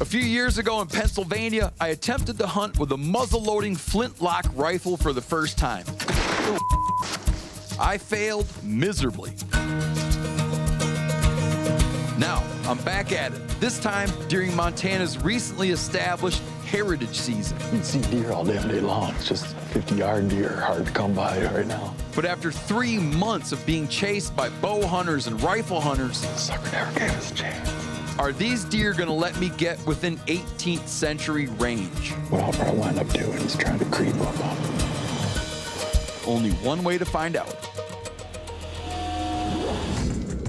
A few years ago in Pennsylvania, I attempted to hunt with a muzzle-loading flintlock rifle for the first time. I failed miserably. Now, I'm back at it, this time during Montana's recently established heritage season. You can see deer all damn day long. It's just 50-yard deer, hard to come by right now. But after 3 months of being chased by bow hunters and rifle hunters, the sucker never gave us a chance. Are these deer gonna let me get within 18th century range? What I'll probably wind up doing is trying to creep up on them. Only one way to find out.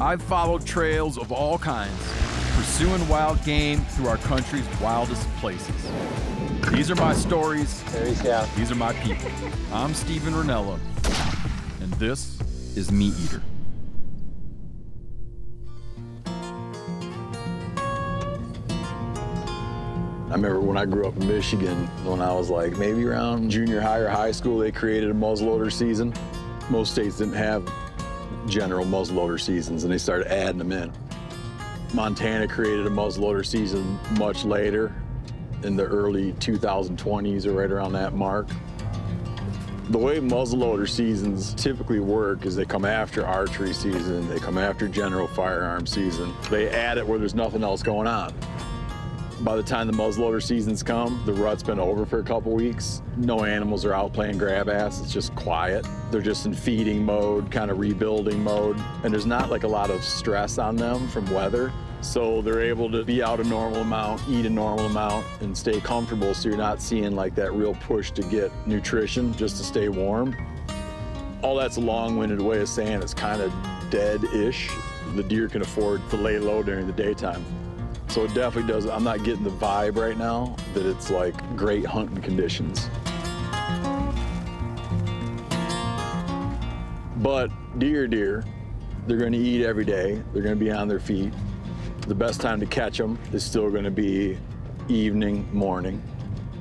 I've followed trails of all kinds, pursuing wild game through our country's wildest places. These are my stories. These are my people. I'm Stephen Rinella, and this is MeatEater. I remember when I grew up in Michigan, when I was like maybe around junior high or high school, they created a muzzleloader season. Most states didn't have general muzzleloader seasons, and they started adding them in. Montana created a muzzleloader season much later, in the early 2020s or right around that mark. The way muzzleloader seasons typically work is they come after archery season, they come after general firearm season. They add it where there's nothing else going on. By the time the muzzleloader seasons come, the rut's been over for a couple weeks. No animals are out playing grab ass, it's just quiet. They're just in feeding mode, kind of rebuilding mode, and there's not like a lot of stress on them from weather. So they're able to be out a normal amount, eat a normal amount, and stay comfortable, so you're not seeing like that real push to get nutrition just to stay warm. All that's a long-winded way of saying it's kind of dead-ish. The deer can afford to lay low during the daytime. So it definitely does. I'm not getting the vibe right now that it's like great hunting conditions. But deer, they're going to eat every day. They're going to be on their feet. The best time to catch them is still going to be evening, morning.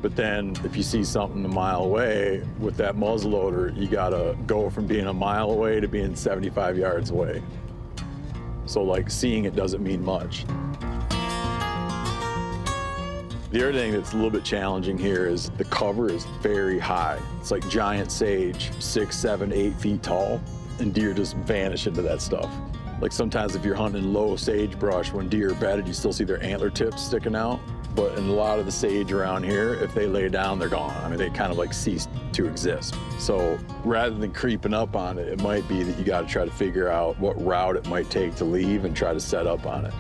But then if you see something a mile away with that muzzleloader, you got to go from being a mile away to being 75 yards away. So like seeing it doesn't mean much. The other thing that's a little bit challenging here is the cover is very high. It's like giant sage, 6, 7, 8 feet tall, and deer just vanish into that stuff. Like sometimes if you're hunting low sagebrush, when deer are bedded, you still see their antler tips sticking out. But in a lot of the sage around here, if they lay down, they're gone. I mean, they kind of like cease to exist. So rather than creeping up on it, it might be that you got to try to figure out what route it might take to leave and try to set up on it.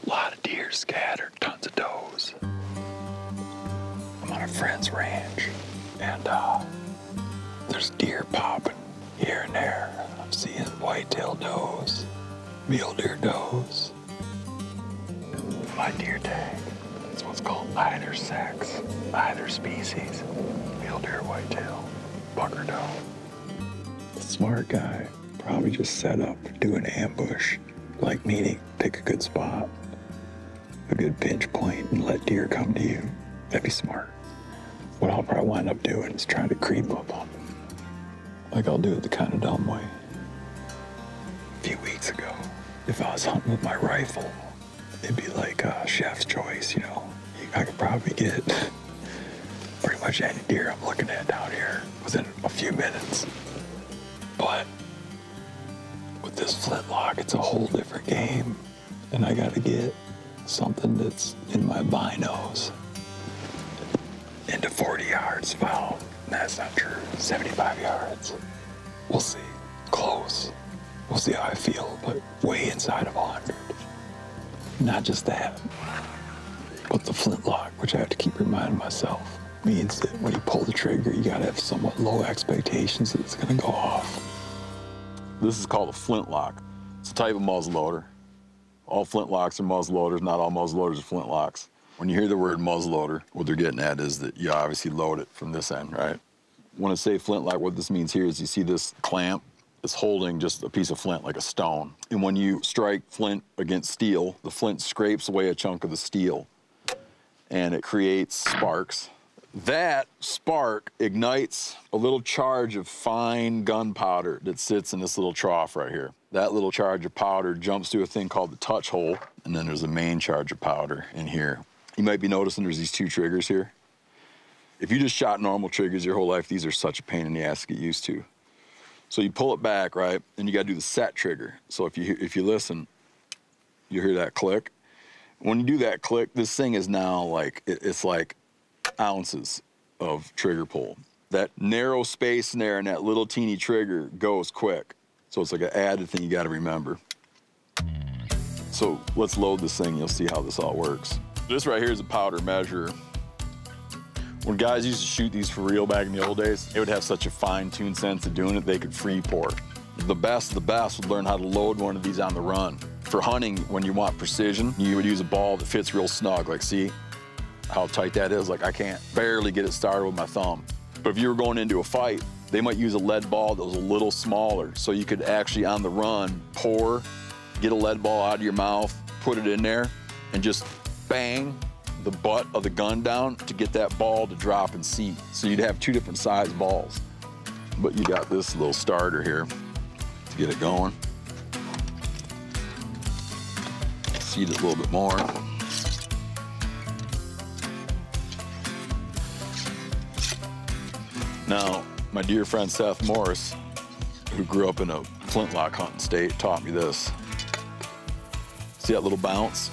A lot of deer scattered, tons of does. I'm on a friend's ranch, and there's deer popping here and there. I'm seeing white-tailed does, mule deer does. My deer tag is what's called either sex, either species, mule deer, whitetail, bucker doe. The smart guy probably just set up, do an ambush, like meaning pick a good spot, a good pinch point, and let deer come to you. That'd be smart. What I'll probably wind up doing is trying to creep up on them. Like I'll do it the kind of dumb way. A few weeks ago, if I was hunting with my rifle, it'd be like a chef's choice, you know. I could probably get pretty much any deer I'm looking at down here within a few minutes. But with this flintlock, it's a whole different game. And I gotta get something that's in my binos into 40 yards. Well, that's not true. 75 yards. We'll see. Close. We'll see how I feel, but way inside of 100. Not just that, but the flintlock, which I have to keep reminding myself, means that when you pull the trigger, you gotta have somewhat low expectations that it's gonna go off. This is called a flintlock. It's a type of muzzleloader. All flintlocks are muzzleloaders, not all muzzleloaders are flintlocks. When you hear the word muzzleloader, what they're getting at is that you obviously load it from this end, right? When I say flintlock, what this means here is you see this clamp. It's holding just a piece of flint, like a stone. And when you strike flint against steel, the flint scrapes away a chunk of the steel, and it creates sparks That spark ignites a little charge of fine gunpowder that sits in this little trough right here. That little charge of powder jumps to a thing called the touch hole, and then there's a main charge of powder in here. You might be noticing there's these 2 triggers here. If you just shot normal triggers your whole life, these are such a pain in the ass to get used to. So you pull it back, right? And you gotta do the set trigger. So if you listen, you hear that click. When you do that click, this thing is now like, it's like ounces of trigger pull. That narrow space in there and that little teeny trigger goes quick. So it's like an added thing you gotta remember. So let's load this thing, you'll see how this all works. This right here is a powder measurer. When guys used to shoot these for real back in the old days, they would have such a fine-tuned sense of doing it, they could free pour. The best of the best would learn how to load one of these on the run. For hunting, when you want precision, you would use a ball that fits real snug. Like, see how tight that is? Like, I can't barely get it started with my thumb. But if you were going into a fight, they might use a lead ball that was a little smaller, so you could actually, on the run, pour, get a lead ball out of your mouth, put it in there, and just bang the butt of the gun down to get that ball to drop and seat. So you'd have 2 different size balls. But you got this little starter here to get it going. Seat it a little bit more. Now, my dear friend Seth Morris, who grew up in a flintlock hunting state, taught me this. See that little bounce?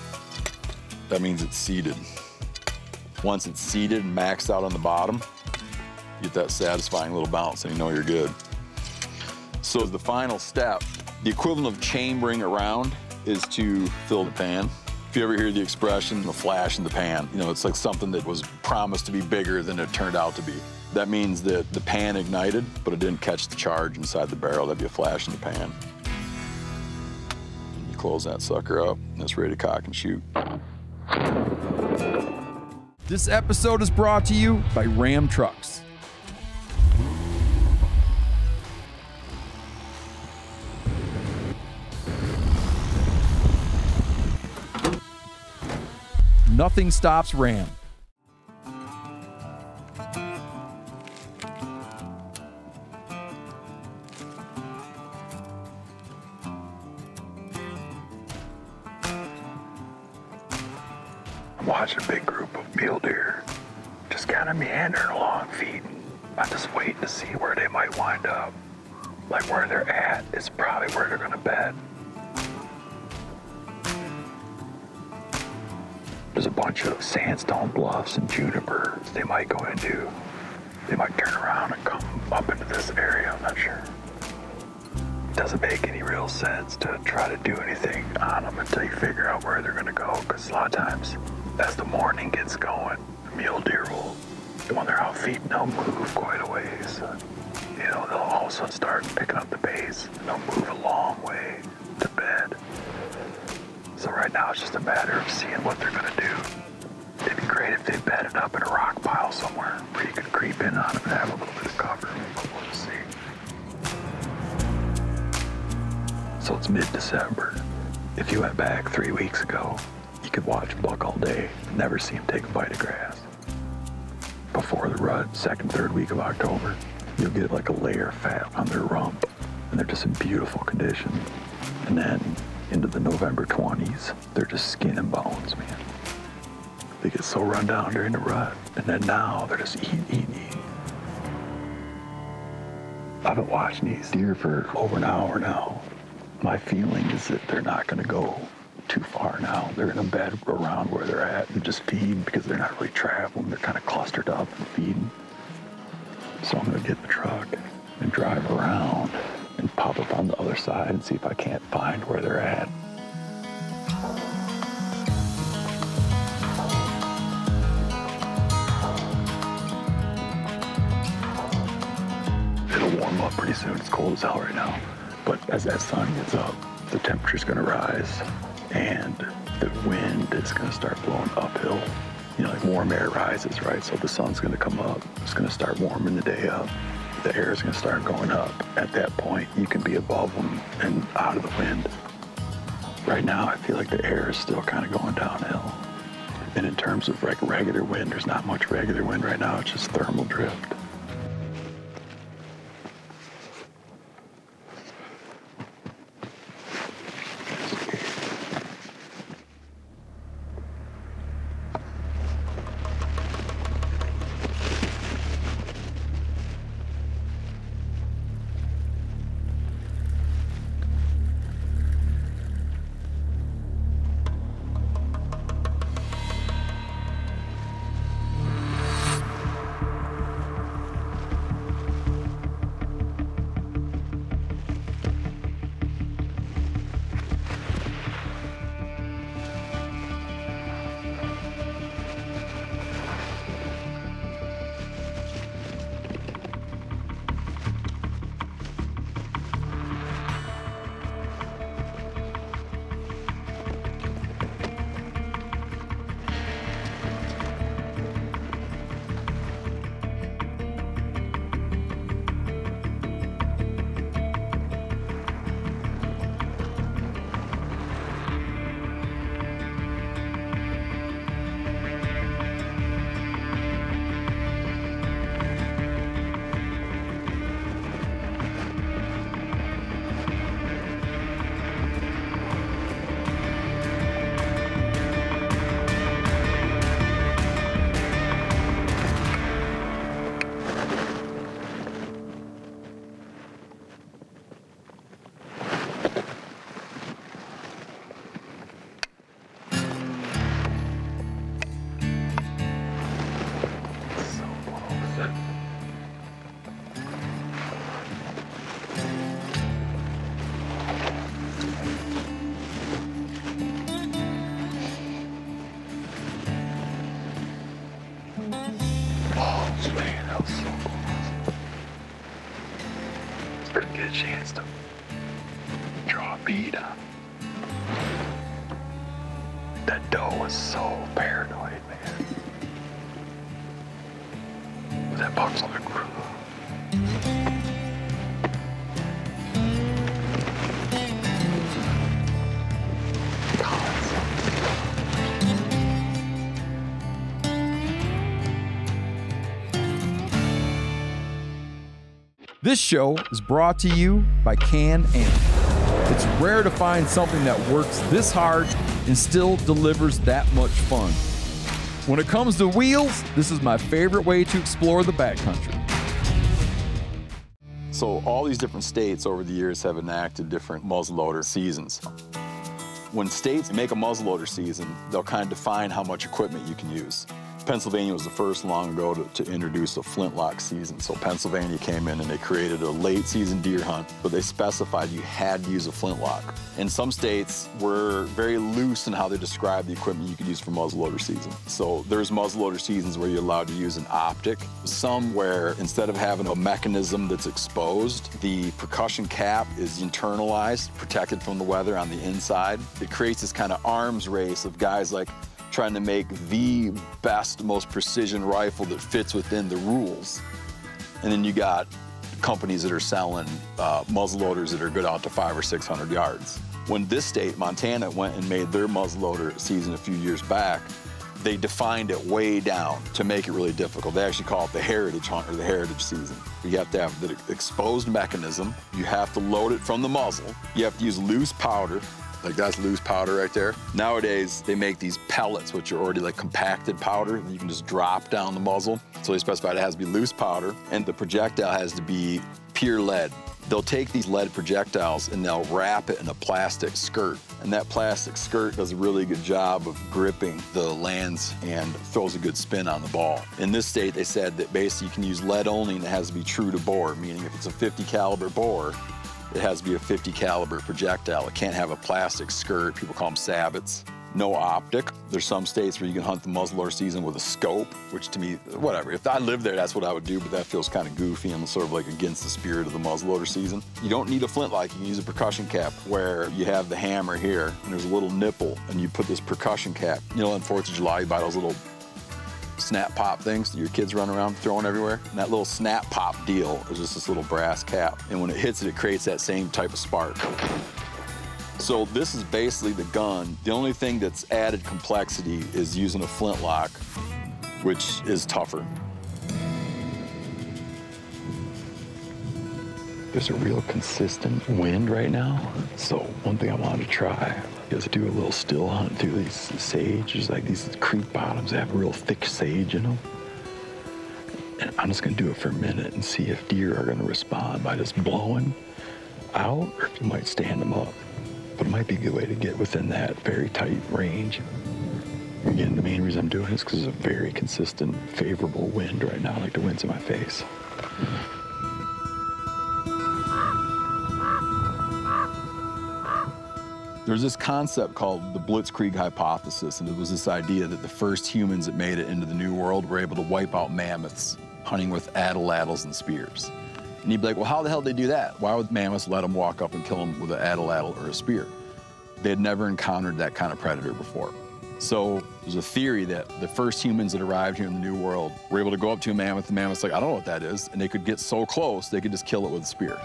That means it's seated. Once it's seated and maxed out on the bottom, you get that satisfying little bounce and you know you're good. So the final step, the equivalent of chambering around is to fill the pan. If you ever hear the expression, the flash in the pan, you know, it's like something that was promised to be bigger than it turned out to be. That means that the pan ignited, but it didn't catch the charge inside the barrel. That'd be a flash in the pan. And you close that sucker up, and it's ready to cock and shoot. This episode is brought to you by Ram Trucks. Nothing stops Ram. I'm watching a big group of mule deer just kind of meandering along, feeding. I'm just waiting to see where they might wind up. Like where they're at is probably where they're gonna bed. There's a bunch of sandstone bluffs and juniper they might go into. They might turn around and come up into this area, I'm not sure. It doesn't make any real sense to try to do anything on them until you figure out where they're gonna go, because a lot of times, as the morning gets going, the mule deer will, when they're out feeding, they'll move quite a ways. You know, they'll all of a sudden start picking up the pace, and they'll move a long way to bed. So right now it's just a matter of seeing what they're gonna do. It'd be great if they bedded up in a rock pile somewhere where you could creep in on them and have a little bit of cover. We'll see. So it's mid-December. If you went back 3 weeks ago, you could watch a buck all day, never see him take a bite of grass. Before the rut, second, third week of October, you'll get like a layer of fat on their rump, and they're just in beautiful condition. And then into the November 20s, they're just skin and bones, man. They get so run down during the rut, and then now they're just eating. I've been watching these deer for over an hour now. My feeling is that they're not gonna go too far now. They're gonna bed around where they're at and just feed because they're not really traveling. They're kind of clustered up and feeding. So I'm gonna get in the truck and drive around and pop up on the other side and see if I can't find where they're at. It'll warm up pretty soon. It's cold as hell right now. But as that sun gets up, the temperature's gonna rise and the wind is gonna start blowing uphill. You know, like warm air rises, right? So the sun's gonna come up. It's gonna start warming the day up. The air is gonna start going up. At that point, you can be above them and out of the wind. Right now, I feel like the air is still kind of going downhill. And in terms of like regular wind, there's not much regular wind right now. It's just thermal drift. Man, that was so close. Couldn't get a chance to draw a bead on. That doe was so paranoid, man. That buck's on the groove. This show is brought to you by Can-Am. It's rare to find something that works this hard and still delivers that much fun. When it comes to wheels, this is my favorite way to explore the backcountry. So all these different states over the years have enacted different muzzleloader seasons. When states make a muzzleloader season, they'll kind of define how much equipment you can use. Pennsylvania was the first long ago to introduce a flintlock season. So Pennsylvania came in and they created a late season deer hunt, but they specified you had to use a flintlock. And some states were very loose in how they described the equipment you could use for muzzleloader season. So there's muzzleloader seasons where you're allowed to use an optic. Some where instead of having a mechanism that's exposed, the percussion cap is internalized, protected from the weather on the inside. It creates this kind of arms race of guys like trying to make the best, most precision rifle that fits within the rules. And then you got companies that are selling muzzleloaders that are good out to 500 or 600 yards. When this state, Montana, went and made their muzzleloader season a few years back, they defined it way down to make it really difficult. They actually call it the heritage hunt or the heritage season. You have to have the exposed mechanism. You have to load it from the muzzle. You have to use loose powder. Like that's loose powder right there. Nowadays, they make these pellets, which are already like compacted powder that you can just drop down the muzzle. So they specify it has to be loose powder, and the projectile has to be pure lead. They'll take these lead projectiles and they'll wrap it in a plastic skirt. And that plastic skirt does a really good job of gripping the lands and throws a good spin on the ball. In this state, they said that basically you can use lead only and it has to be true to bore, meaning if it's a 50 caliber bore, it has to be a 50 caliber projectile. It can't have a plastic skirt. People call them sabots. No optic. There's some states where you can hunt the muzzleloader season with a scope, which to me, whatever. If I lived there, that's what I would do, but that feels kind of goofy and sort of like against the spirit of the muzzleloader season. You don't need a flintlock. You can use a percussion cap where you have the hammer here and there's a little nipple and you put this percussion cap. You know, on 4th of July, you buy those little snap pop things that your kids run around throwing everywhere. And that little snap pop deal is just this little brass cap. And when it hits it, it creates that same type of spark. So this is basically the gun. The only thing that's added complexity is using a flintlock, which is tougher. There's a real consistent wind right now. So one thing I wanted to try is do a little still hunt through these sage. There's like these creek bottoms that have real thick sage in them. And I'm just gonna do it for a minute and see if deer are gonna respond by just blowing out, or if you might stand them up. But it might be a good way to get within that very tight range. Again, the main reason I'm doing it is because there's a very consistent, favorable wind right now, like the wind's in my face. There's this concept called the Blitzkrieg hypothesis, and it was this idea that the first humans that made it into the New World were able to wipe out mammoths hunting with atlatls and spears. And you'd be like, well, how the hell did they do that? Why would mammoths let them walk up and kill them with an atlatl or a spear? They had never encountered that kind of predator before. So there's a theory that the first humans that arrived here in the New World were able to go up to a mammoth, the mammoth's like, I don't know what that is, and they could get so close, they could just kill it with a spear.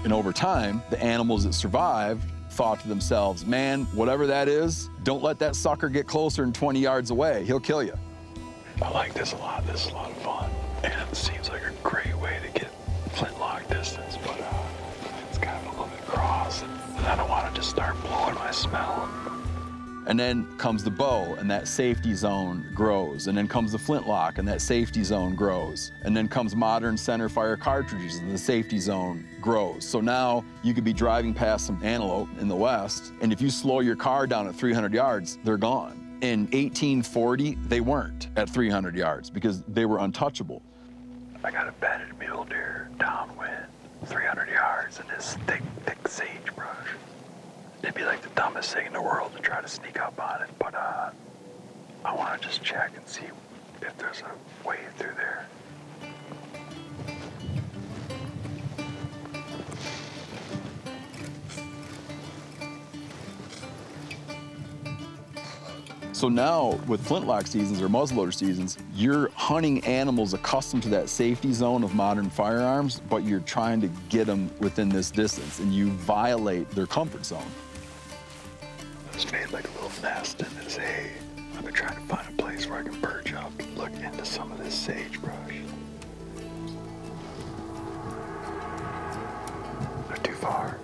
And over time, the animals that survived thought to themselves, man, whatever that is, don't let that sucker get closer than 20 yards away. He'll kill you. I like this a lot. This is a lot of fun. And it seems like a great way to get flintlock distance, but it's kind of a little bit cross. And I don't want to just start blowing my smell. And then comes the bow, and that safety zone grows. And then comes the flintlock, and that safety zone grows. And then comes modern centerfire cartridges, and the safety zone grows. So now you could be driving past some antelope in the West, and if you slow your car down at 300 yards, they're gone. In 1840, they weren't at 300 yards because they were untouchable. I got a bedded mule deer downwind, 300 yards in this thick sagebrush. It'd be like the dumbest thing in the world to try to sneak up on it, but I want to just check and see if there's a way through there. So now, with flintlock seasons or muzzleloader seasons, you're hunting animals accustomed to that safety zone of modern firearms, but you're trying to get them within this distance, and you violate their comfort zone. I just made like a little nest in this hay. I've been trying to find a place where I can perch up and look into some of this sagebrush. Not too far.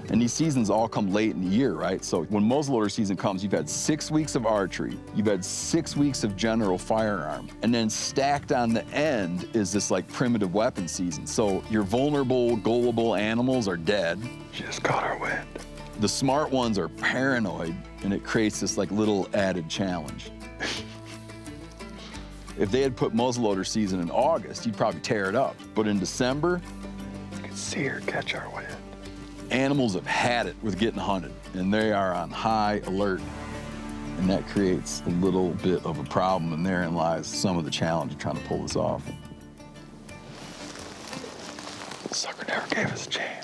And these seasons all come late in the year, right? So when muzzleloader season comes, you've had 6 weeks of archery, you've had 6 weeks of general firearm, and then stacked on the end is this like primitive weapon season. So your vulnerable, gullible animals are dead. She just caught our wind. The smart ones are paranoid, and it creates this like little added challenge. If they had put muzzleloader season in August, you'd probably tear it up. But in December, you could see her catch our wind. Animals have had it with getting hunted, and they are on high alert. And that creates a little bit of a problem, and therein lies some of the challenge of trying to pull this off. The sucker never gave us a chance.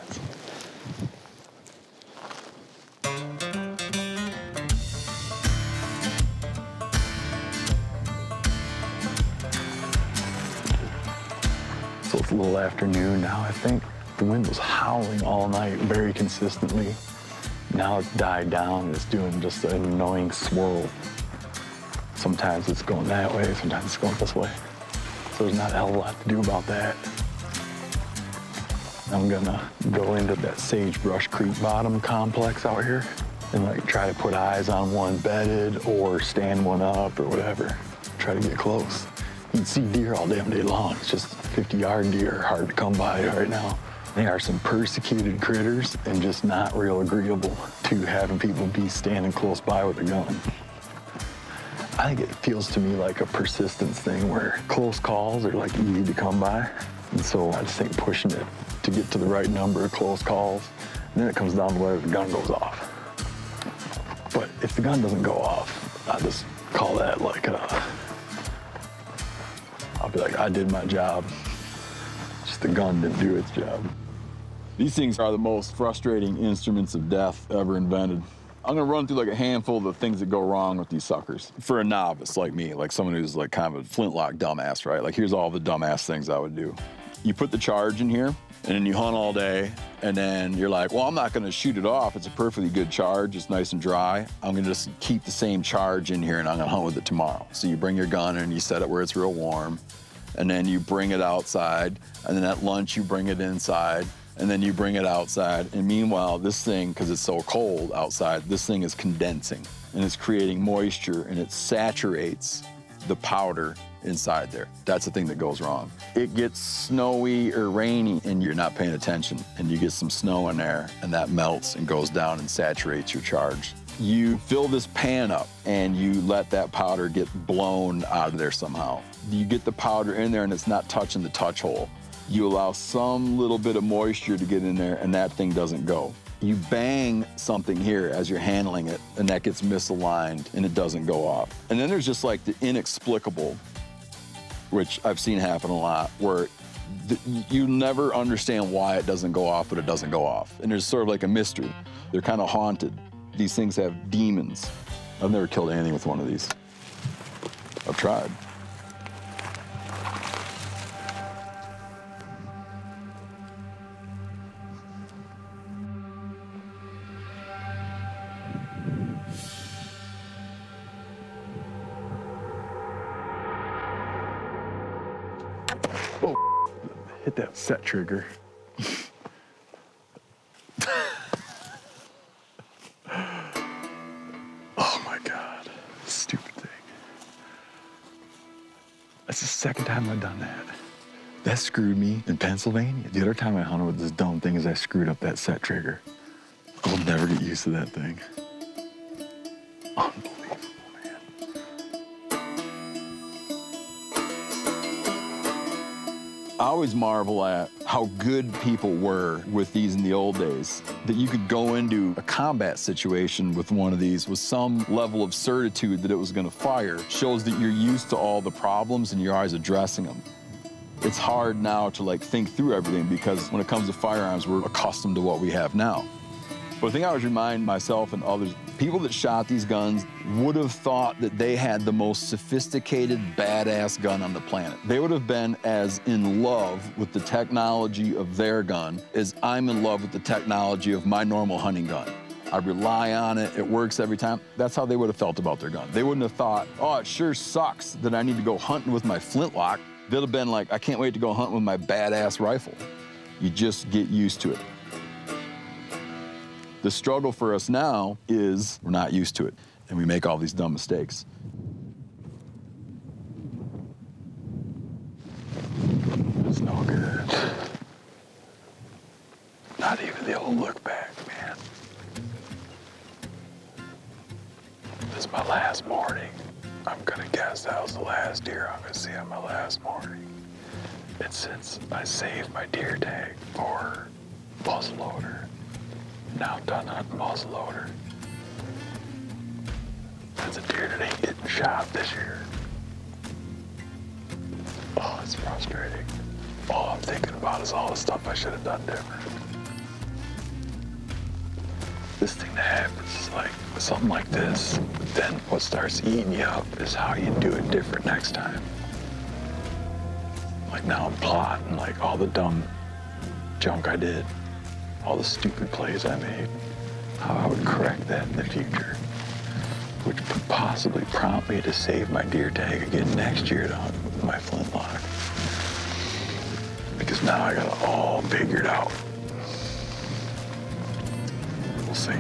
So it's a little afternoon now, I think. The wind was howling all night very consistently. Now it's died down. It's doing just an annoying swirl. Sometimes it's going that way, sometimes it's going this way. So there's not a hell of a lot to do about that. I'm gonna go into that sagebrush creek bottom complex out here and like try to put eyes on one bedded or stand one up or whatever. Try to get close. You can see deer all damn day long. It's just 50-yard deer are hard to come by right now. They are some persecuted critters and just not real agreeable to having people be standing close by with a gun. I think it feels to me like a persistence thing where close calls are like easy to come by. And so I just think pushing it to get to the right number of close calls, and then it comes down to whether the gun goes off. But if the gun doesn't go off, I just call that like I'll be like, I did my job. Just the gun didn't do its job. These things are the most frustrating instruments of death ever invented. I'm gonna run through like a handful of the things that go wrong with these suckers. For a novice like me, like someone who's like kind of a flintlock dumbass, right? Like here's all the dumbass things I would do. You put the charge in here, and then you hunt all day, and then you're like, well, I'm not gonna shoot it off. It's a perfectly good charge, it's nice and dry. I'm gonna just keep the same charge in here and I'm gonna hunt with it tomorrow. So you bring your gun and you set it where it's real warm, and then you bring it outside, and then at lunch you bring it inside, and then you bring it outside. And meanwhile, this thing, because it's so cold outside, this thing is condensing and it's creating moisture and it saturates the powder inside there. That's the thing that goes wrong. It gets snowy or rainy and you're not paying attention and you get some snow in there and that melts and goes down and saturates your charge. You fill this pan up and you let that powder get blown out of there somehow. You get the powder in there and it's not touching the touch hole. You allow some little bit of moisture to get in there and that thing doesn't go. You bang something here as you're handling it and that gets misaligned and it doesn't go off. And then there's just like the inexplicable, which I've seen happen a lot, where you never understand why it doesn't go off, but it doesn't go off. And there's sort of like a mystery. They're kind of haunted. These things have demons. I've never killed anything with one of these. I've tried. Oh, hit that set trigger. Oh my God, stupid thing. That's the second time I've done that. That screwed me in Pennsylvania. The other time I hunted with this dumb thing is I screwed up that set trigger. I will never get used to that thing. Unbelievable. I always marvel at how good people were with these in the old days. That you could go into a combat situation with one of these with some level of certitude that it was gonna fire. Shows that you're used to all the problems and you're always addressing them. It's hard now to like think through everything because when it comes to firearms, we're accustomed to what we have now. But the thing I always remind myself and others, people that shot these guns would have thought that they had the most sophisticated, badass gun on the planet. They would have been as in love with the technology of their gun as I'm in love with the technology of my normal hunting gun. I rely on it, it works every time. That's how they would have felt about their gun. They wouldn't have thought, oh, it sure sucks that I need to go hunting with my flintlock. They'd have been like, I can't wait to go hunting with my badass rifle. You just get used to it. The struggle for us now is we're not used to it, and we make all these dumb mistakes. It's no good. Not even the old look back, man. This is my last morning. I'm gonna guess that was the last deer I'm gonna see on my last morning. And since I saved my deer tag for muzzleloader, now I'm done hunting muzzleloader. That's a deer that ain't getting shot this year. Oh, it's frustrating. All I'm thinking about is all the stuff I should have done different. This thing that happens is like something like this, but then what starts eating you up is how you do it different next time. Like now I'm plotting like all the dumb junk I did. All the stupid plays I made, how I would correct that in the future, which could possibly prompt me to save my deer tag again next year to hunt with my flintlock. Because now I got it all figured out. We'll see.